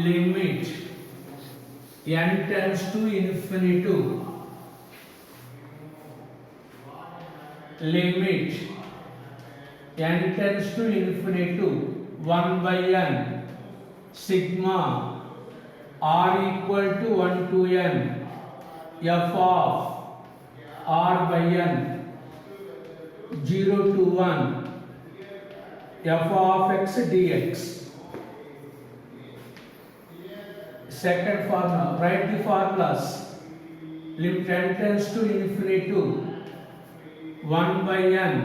limit n tends to infinity, limit n tends to infinity 1 by n sigma r equal to 1 to n f of r by n 0 to 1 f of x dx. Second formula, write the formulas. Limit n tends to infinity 1 by n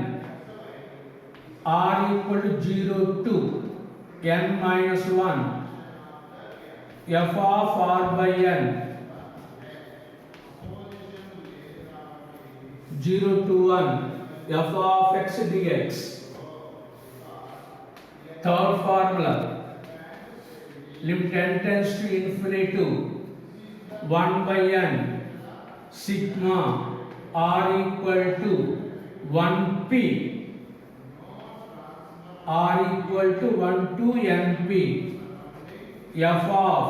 r equal to 0 to n minus 1 f of r by n 0 to 1 f of x dx. Third formula, limit n tends to infinity 1 by n sigma r equal to 1p r equal to 1 to np f of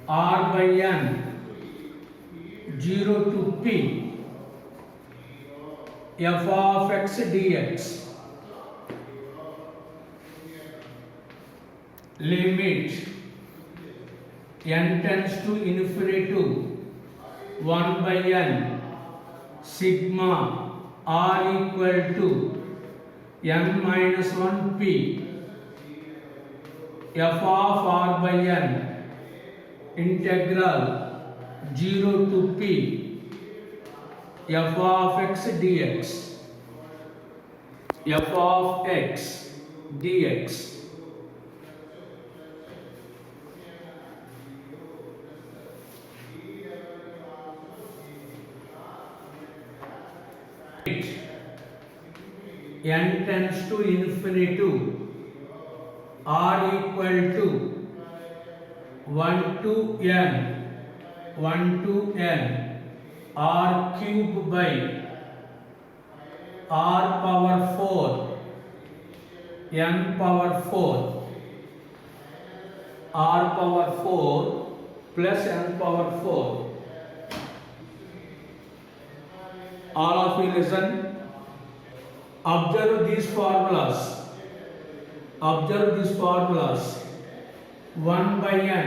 r by n 0 to p f of x dx. Limit n tends to infinity 1 by n sigma r equal to n minus 1 p f of r by n integral 0 to p f of x dx. f of x dx. n tends to infinity r equal to 1 to n r cube by r power 4 n power 4 r power 4 plus n power 4. All of you listen. Observe these formulas. Observe these formulas. 1 by n,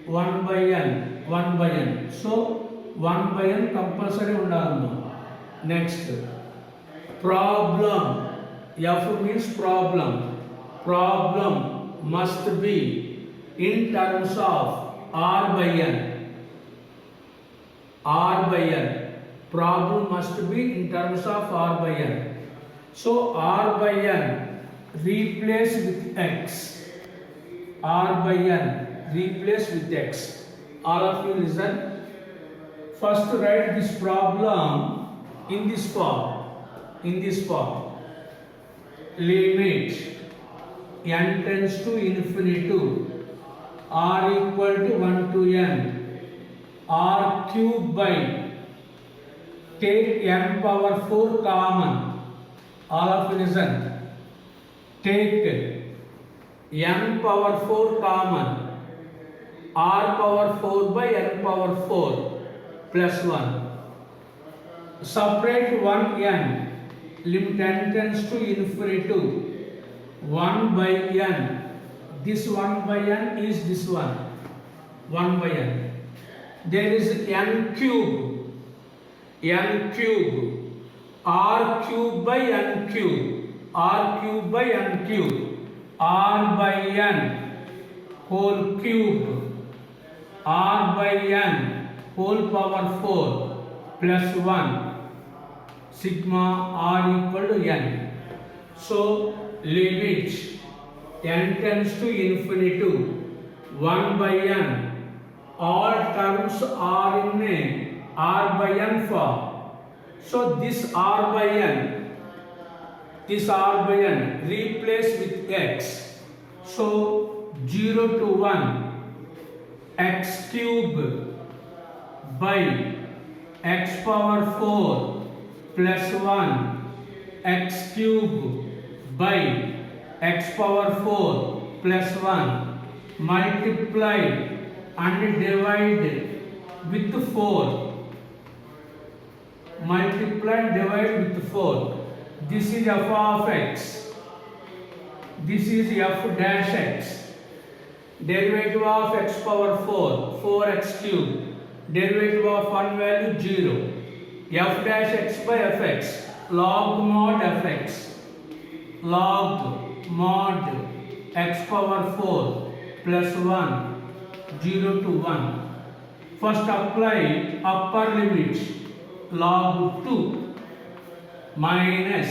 1 by n, 1 by n. So 1 by n compulsory undalama. Next, problem. F means problem. Problem must be in terms of r by n. R by n. Problem must be in terms of r by n. So r by n replace with x. R by n replace with x. All of you listen. First write this problem in this form. In this form. Limit n tends to infinity r equal to 1 to n r cube by, take n power 4 common. All of you listen. Take n power 4 common. R power 4 by n power 4 plus 1. Separate 1 n. Limit n tends to infinity 1 by n. This 1 by n is this one. 1 by n. There is n cube. N cube. R cube by n cube. R cube by n cube. R by n whole cube. R by n whole power 4 plus 1. Sigma r equal to n. So limit n tends to infinity 1 by n. All terms are in a r by n form. So this r by n replace with x. So 0 to 1 x cube by x power 4 plus 1 x cube by x power 4 plus 1 multiply and divide with 4. Multiply and divide with 4. This is f of x. This is f dash x. Derivative of x power 4, 4x cube. Derivative of one value 0. F dash x by fx. Log mod fx. Log mod x power 4 plus 1, 0 to 1. First apply upper limit log 2 minus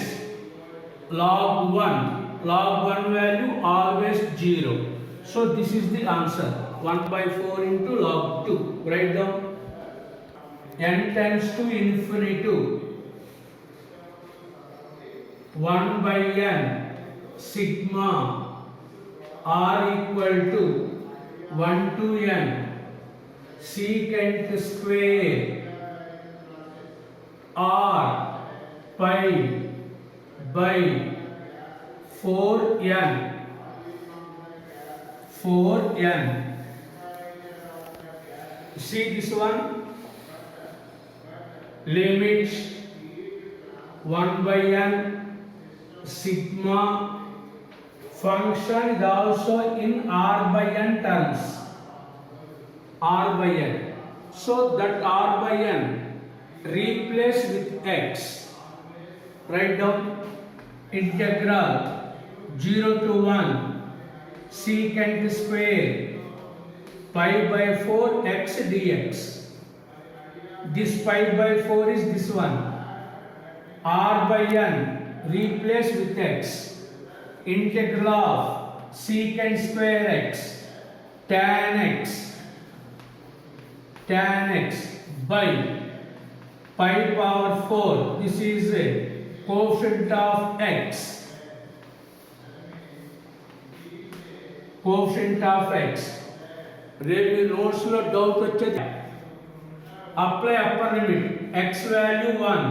log 1. Log 1 value always 0. So this is the answer. 1 by 4 into log 2. Write down. N tends to infinity. 1 by n sigma r equal to 1 to n secant square r pi by 4n. See this one. Limit 1 by n sigma. Function is also in r by n terms. R by n. So that r by n replace with x. Write down. Integral 0 to 1 secant square pi by 4 x dx. This pi by 4 is this one. R by n replace with x. Integral of secant square x tan x by pi power 4. This is a coefficient of x. Coefficient of x. రేపు నోట్స్లో doubt వచ్చేది. Apply upper limit x value 1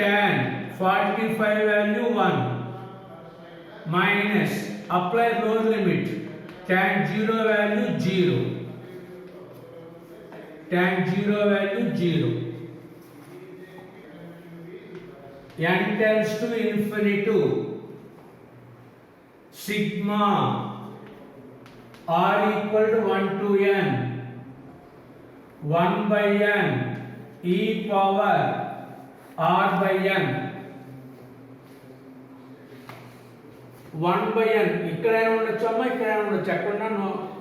tan 45 value 1 minus apply lower limit tan 0 value 0. tan 0 value 0. n tends to infinity. Sigma r equal to 1 to n. 1 by n e power r by n. 1 by n ఇక్కడైనా ఉండొచ్చు అమ్మా, ఇక్కడైనా ఉండొచ్చు, ఎక్కడున్నా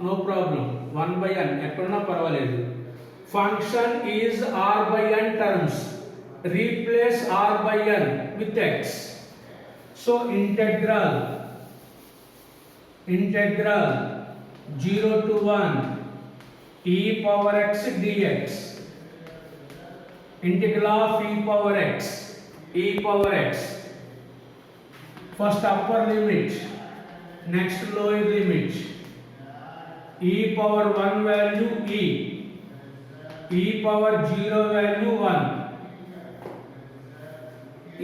no problem. 1 by n ఎక్కడున్నా పర్వాలేదు. Function is r by n terms. Replace r by n with x. So integral 0 to 1 e power x dx. Integral of e power x. First upper limit, next lower limit. E power 1 value e power 0 value 1.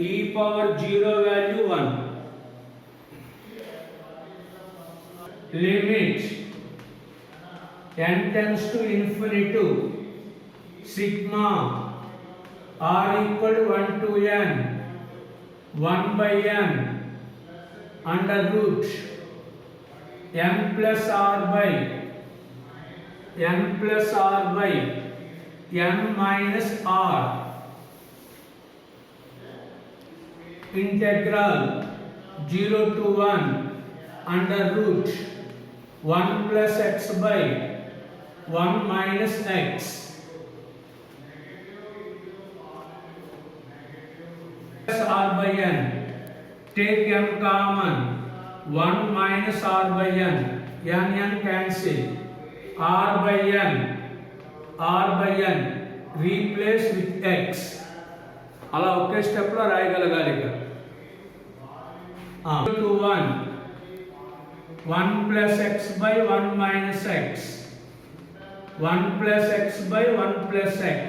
E power 0 value 1. Limit n tends to infinity. Sigma r equal to 1 to n. 1 by n under root n plus r by n minus r. Integral 0 to 1 under root 1 plus x by 1 minus x. Plus r by n. Take n common. 1 minus r by n. N cancel. R by n replace with x. అలా ఒకే స్టెప్లో రాయగలగాలి. ఇక 0 to 1 plus x by 1 minus x. 1 plus x by 1 plus x.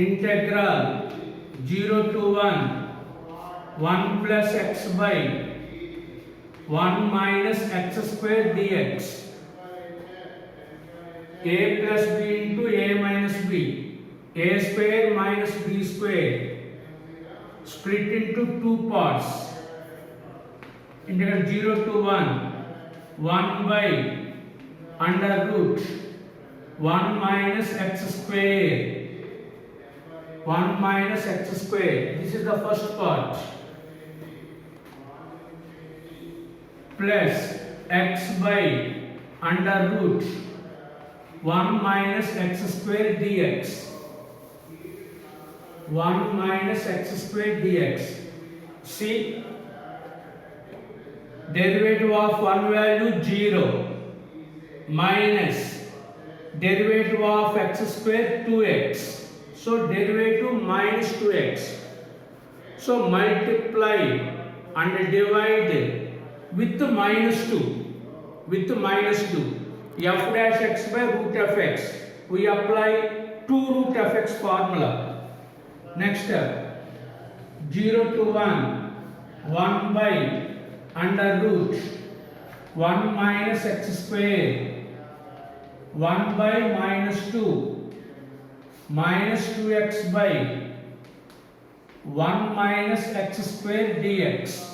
Integral 0 to 1 plus x by 1 minus x square dx. A plus b into a minus b. A square minus b square. Split into two parts. Integral 0 to 1. 1 by under root 1 minus x square. 1 minus x square. This is the first part. Plus x by under root 1 minus x square dx. 1 minus x square dx. See, derivative of one value 0 minus derivative of x square 2x. So derivative minus 2x. So multiply and divide with minus 2. With minus 2. F dash x by root of x. We apply 2 root of x formula. Next step. 0 to 1. 1 by under root 1 minus x square. 1 by minus 2. Minus 2x by 1 minus x square dx.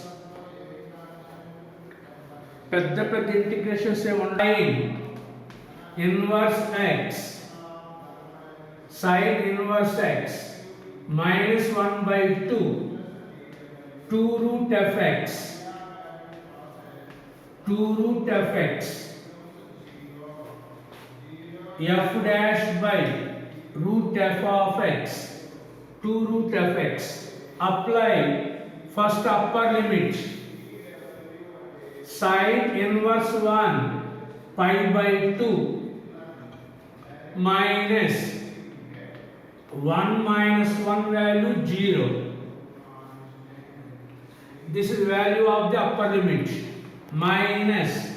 పెద్ద పెద్ద integrations ఏ ఉన్నాయి. Inverse x sin inverse x minus 1 by 2 2 root of x 2 root of x f dash by root f of x 2 root of x. Apply first upper limit. Sin inverse 1 pi by 2 minus 1 minus 1 value 0. This is value of the upper limit. Minus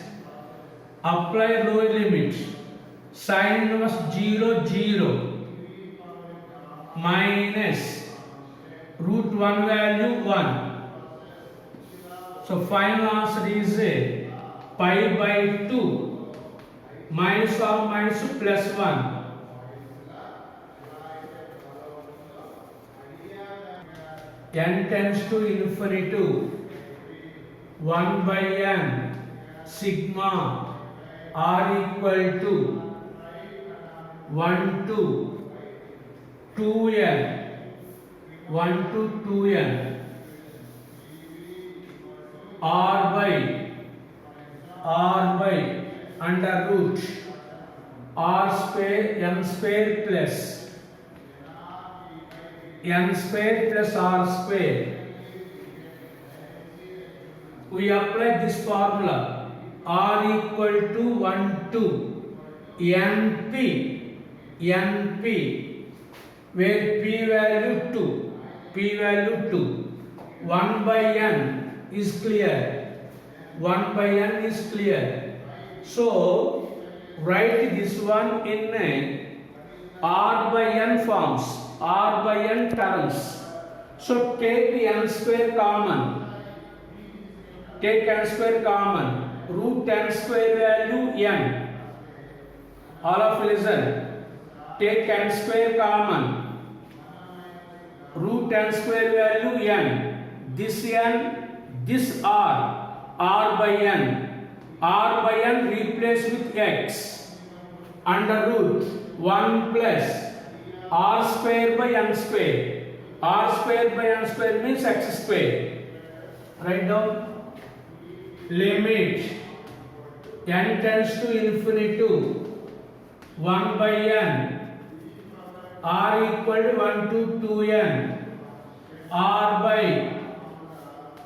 apply lower limit. Sin inverse 0 0 minus root 1 value 1. So final answer is pi by 2 minus of minus plus 1. N tends to infinity 1 by n sigma r equal to 1 to 2n 1 to 2n r by under root r square n square plus n square plus r square. We apply this formula. R equal to 1 to np where p value 2 1 by n is clear. 1 by n is clear. So write this one in r by n forms. R by n terms. So take the n square common. Take n square common. Root n square value n. All of you listen. Take n square common. Root n square value n. This n, this r. R by n. R by n replace with x. Under root 1 plus r square by n square. R square by n square means x square. Write down. Limit n tends to infinity 1 by n r equal to 1 to 2n r by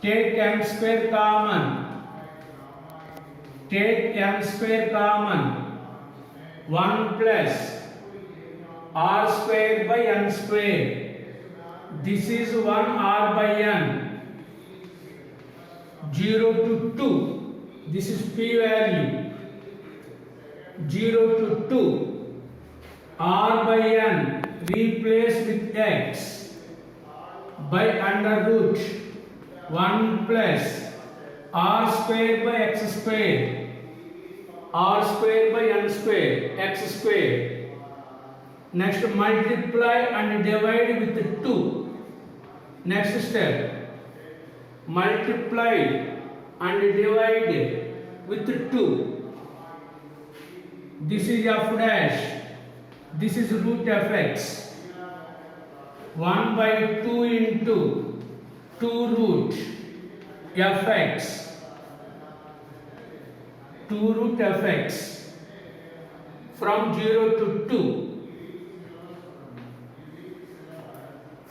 take n square common. Take n square common. 1 plus r square by n square. This is 1 r by n. 0 to 2. This is p value. 0 to 2. R by n replace with x by under root 1 plus r square by x square, r square by n square, x square. Next multiply and divide with 2. Next step, multiply and divide with 2. This is f dash, this is root of x. 1 by 2 into 2 root fx, 2 root fx from 0 to 2.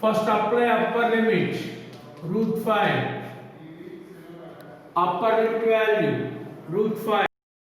First apply upper limit, root 5, upper limit value, root 5.